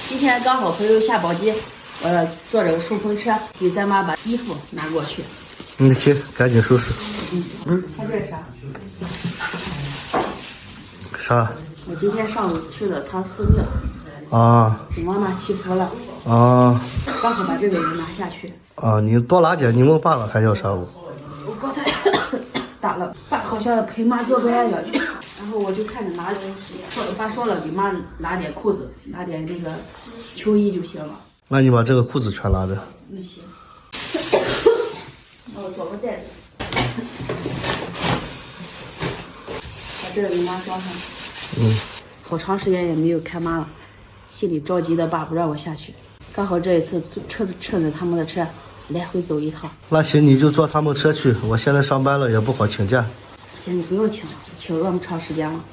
今天刚好朋友下宝鸡，我坐这个顺风车给咱妈把衣服拿过去。行，赶紧收拾。看这是啥？啥？我今天上午去了趟寺庙，给妈妈祈福了。刚好把这个也拿下去。你多拿点，你问爸了还要啥不？我刚才打了，爸好像陪妈做个爱要去，然后我就看着拿着，爸说了，给妈拿点裤子，拿点那个秋衣就行了。那你把这个裤子全拿着。那行。我找个袋子，把这个给妈装上。好长时间也没有看妈了，心里着急的爸不让我下去，刚好这一次趁着他们的车来回走一趟。那行，你就坐他们车去，我现在上班了也不好请假。行，你不用请了，请那么长时间了。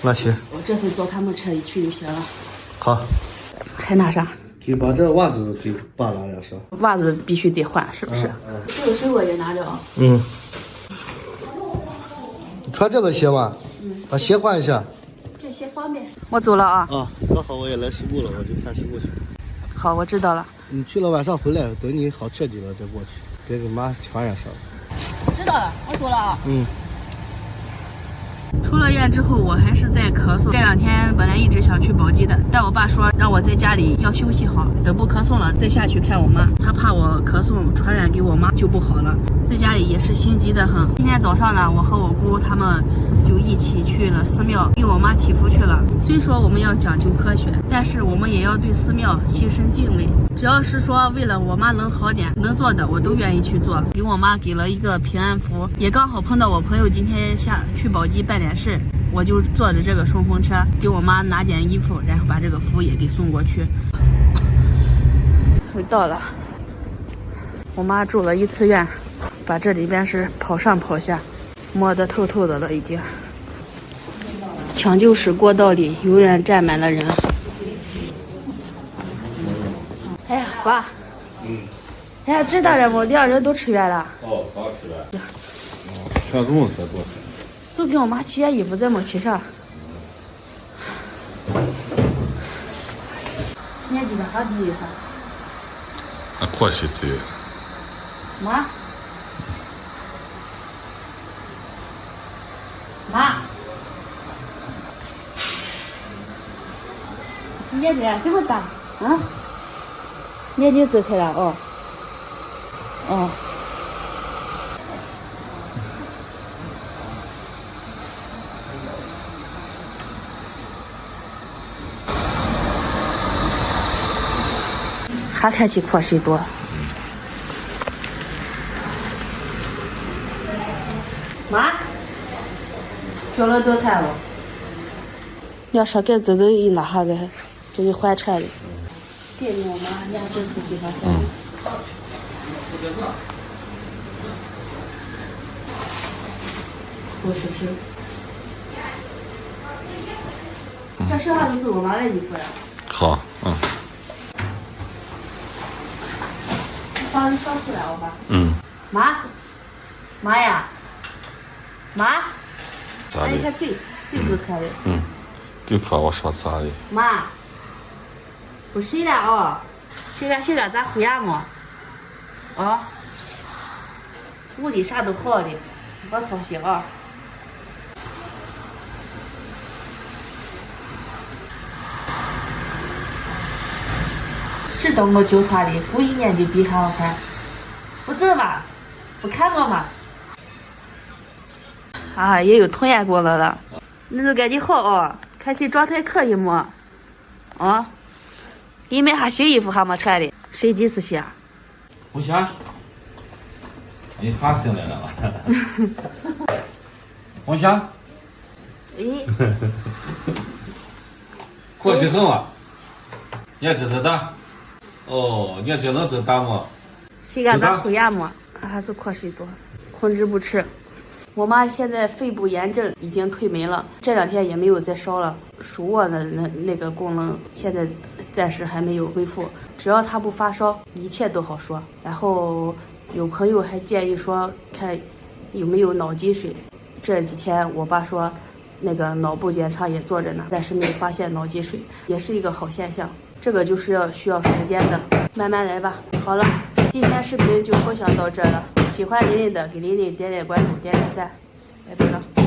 那行，我这次坐他们车一去就行了。好。还拿啥？给把这袜子给爸拿点上。袜子必须得换，是不是？这个水果也拿着啊。穿这个鞋吧。把鞋换一下。这些方便。我走了啊。刚好我也来师部了，我就看师部去。好，我知道了。你去了晚上回来，等你好彻底了再过去，别给妈传染上。我知道了，我走了啊。出了院之后，我还是在咳嗽。这2天本来一直想去宝鸡的，但我爸说让我在家里要休息好，等不咳嗽了再下去看我妈。他怕我咳嗽传染给我妈就不好了，在家里也是心急的很。今天早上呢，我和我姑他们就一起去了寺庙，给我妈祈福去了。虽说我们要讲究科学，但是我们也要对寺庙心生敬畏。只要是说为了我妈能好点，能做的我都愿意去做。给我妈给了一个平安符，也刚好碰到我朋友今天下去宝鸡办点事，我就坐着这个顺风车给我妈拿点衣服，然后把这个符也给送过去。又到了，我妈住了1次院，把这里边是跑上跑下，摸得透透的了已经。抢救室过道里永远站满了人。哎呀，爸。哎呀，知道了吗？2人都吃药了。刚吃完。全中午才多吃。就给我妈洗下衣服，再没洗上。年纪的好低一下。过去子。妈。妈。眼睛这么大啊？眼睛睁开了哦。还看起瞌睡多。妈，叫了多菜了。要说给走走一拿下个，这就换车的。惦记我妈，俩这次给她换。我是不是？这剩下都是我妈的衣服呀。好，把你烧出来，我爸。妈呀，妈。咋的？你看最不可的。就怕我说咋的？妈，不睡了啊？睡了咱回家嘛？屋里啥都好的，别操心啊。知道我教他的，故意眼睛比他好看。不走吧？不看我吗？也有童颜功能了。那就赶紧好啊！看起状态可以么？给你买下新衣服还没穿的，谁几次洗？红霞，你发醒来了吗？红霞。过去很啊。你这是打？你这能是打吗？谁敢咱回家么？还是瞌睡多，控制不吃。我妈现在肺部炎症已经退没了，这2天也没有再烧了，手握的那个功能现在暂时还没有恢复。只要她不发烧，一切都好说。然后有朋友还建议说，看有没有脑积水。这几天我爸说，那个脑部检查也做着呢，但是没有发现脑积水，也是一个好现象。这个就是需要时间的，慢慢来吧。好了，今天视频就分享到这了，喜欢琳琳的给琳琳点点关注，点点赞，拜拜了。